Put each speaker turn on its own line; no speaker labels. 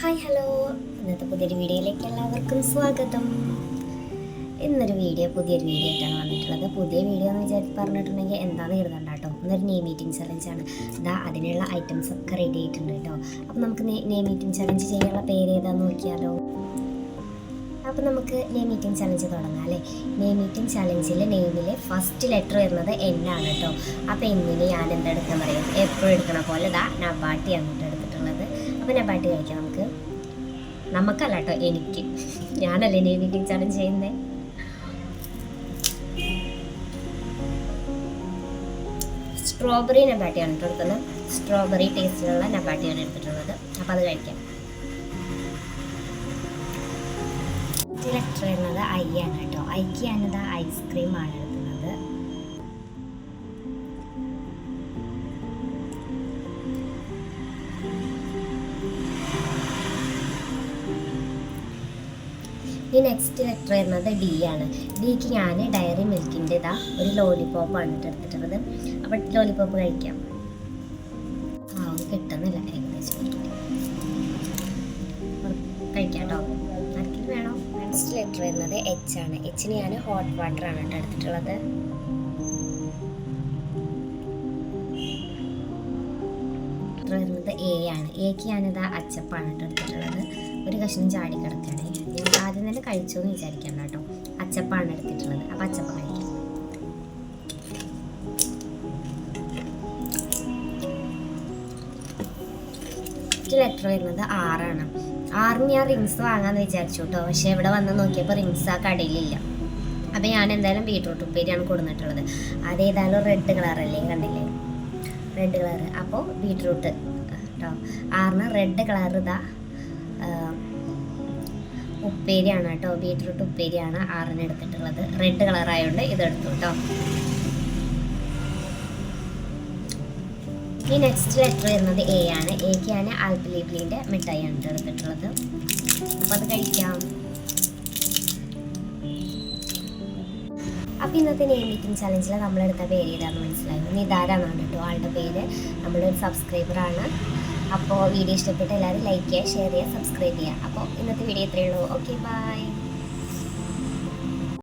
Hi hello, ഇന്നത്തെ പുതിയൊരു വീഡിയോയിലേക്ക് എല്ലാവർക്കും സ്വാഗതം. പുതിയൊരു വീഡിയോ ആയിട്ടാണ് വന്നിട്ടുള്ളത്. പുതിയ വീഡിയോ എന്ന് പറഞ്ഞിട്ടുണ്ടെങ്കിൽ എന്താണെന്ന് കരുതണ്ട കേട്ടോ. ഇന്നൊരു നെയിം മീറ്റിംഗ് ചലഞ്ചാണ്. അതിനുള്ള ഐറ്റംസ് ഒക്കെ റെഡി ആയിട്ടുണ്ട് കേട്ടോ. അപ്പോൾ നമുക്ക് നെയിം മീറ്റിംഗ് ചലഞ്ച് ചെയ്യാനുള്ള പേര് ഏതാണെന്ന് നോക്കിയാലോ. അപ്പോൾ നമുക്ക് നെയിം മീറ്റിംഗ് ചലഞ്ച് തുടങ്ങാം അല്ലേ. നെയിം മീറ്റിംഗ് ചലഞ്ചിൽ നെയിമിൽ ഫസ്റ്റ് ലെറ്റർ വരുന്നത് എന്നാണ് കേട്ടോ. അപ്പോൾ എന്നിന് ഞാൻ എന്തെടുക്കാൻ പറയും, എപ്പോഴും എടുക്കണ പോലെ നബാട്ടിയാണ് കേട്ടോ എടുത്തിട്ടുള്ളത്. അപ്പോൾ നബാട്ടി കഴിക്കാം നമുക്കല്ല കേട്ടോ, എനിക്ക്. ഞാനല്ലേ നെയിം മീറ്റിംഗ് ചലഞ്ച് ചെയ്യുന്നത്. സ്ട്രോബെറി നബാട്ടിയാണ് കേട്ടോ എടുക്കുന്നത്. സ്ട്രോബെറി ടേസ്റ്റിലുള്ള നബാട്ടിയാണ് എടുത്തിട്ടുള്ളത്. അപ്പോൾ അത് കഴിക്കാം. ലെറ്റർ വരുന്നത് ഐ ആണ് കേട്ടോ. ഐക്ക് ഞാനിത് ഐസ്ക്രീമാണ് എടുക്കുന്നത്. ഈ നെക്സ്റ്റ് ലെറ്റർ വരുന്നത് ഡി ആണ്. ഡിക്ക് ഞാൻ ഡയറി മിൽക്കിൻ്റെ ഒരു ലോലിപോപ്പാണ് എടുത്തിട്ടുള്ളത്. അപ്പം ലോലിപോപ്പ് കഴിക്കാം. കിട്ടുന്നില്ല, ഏകദേശം കഴിക്കാം കേട്ടോ. ആർക്കെങ്കിലും വേണോ? നെക്സ്റ്റ് ലെറ്റർ വരുന്നത് എച്ച് ആണ്. എച്ചിന് ഞാൻ ഹോട്ട് വാട്ടർ ആണ് കേട്ടോ എടുത്തിട്ടുള്ളത്. വരുന്നത് എ ആണ്. എക്ക് ഞാനിത് അച്ചപ്പാണ് കേട്ടോ എടുത്തിട്ടുള്ളത്. ഒരു കഷ്ണം ചാടി കിടക്കുകയാണ്. ഞാൻ ആദ്യം തന്നെ കഴിച്ചു എന്ന് വിചാരിക്കണം കേട്ടോ. അച്ചപ്പാണ് എടുത്തിട്ടുള്ളത്. അപ്പം അച്ചപ്പ കഴിക്കാം. ലെറ്റർ വരുന്നത് ആറാണ്. ആറിന് ഞാൻ റിങ്സ് വാങ്ങാമെന്ന് വിചാരിച്ചു കേട്ടോ. പക്ഷേ ഇവിടെ വന്ന് നോക്കിയപ്പോൾ റിങ്സ് ആ കടയിലില്ല. അപ്പോൾ ഞാൻ എന്തായാലും ബീട്രൂട്ട് ഉപ്പേരിയാണ് കൊടുത്തിട്ടുള്ളത്. അതേതായാലും റെഡ് കളറല്ലേ, കണ്ടില്ലേ, റെഡ് കളറ്. അപ്പോൾ ബീട്രൂട്ട് കേട്ടോ. ആറിന് റെഡ് കളർ ഉപ്പേരിയാണ് കേട്ടോ. ബീട്രൂട്ട് ഉപ്പേരിയാണ് ആറിന് എടുത്തിട്ടുള്ളത്. റെഡ് കളറായതുകൊണ്ട് ഇതെടുത്തു കേട്ടോ. ഈ നെക്സ്റ്റ് ലെറ്റർ വരുന്നത് എ ആണ്. എക്ക് ഞാൻ ആൽപ്പലീബ്ലിൻ്റെ മിഠായിയാണ് എടുത്തിട്ടുള്ളത്. അപ്പോൾ അത് കഴിക്കാം. അപ്പോൾ ഇന്നത്തെ നെയിം മീറ്റിംഗ് ചലഞ്ചിൽ നമ്മളെടുത്ത പേര് ഏതാണെന്ന് മനസ്സിലായി. നിതാരാണ് കേട്ടോ ആളുടെ പേര്. നമ്മളൊരു സബ്സ്ക്രൈബറാണ്. അപ്പോൾ വീഡിയോ ഇഷ്ടപ്പെട്ട എല്ലാവരും ലൈക്ക് ചെയ്യുക, ഷെയർ ചെയ്യുക, സബ്സ്ക്രൈബ് ചെയ്യുക. അപ്പോൾ ഇന്നത്തെ വീഡിയോ ഇത്രയേ ഉള്ളൂ. Okay, by.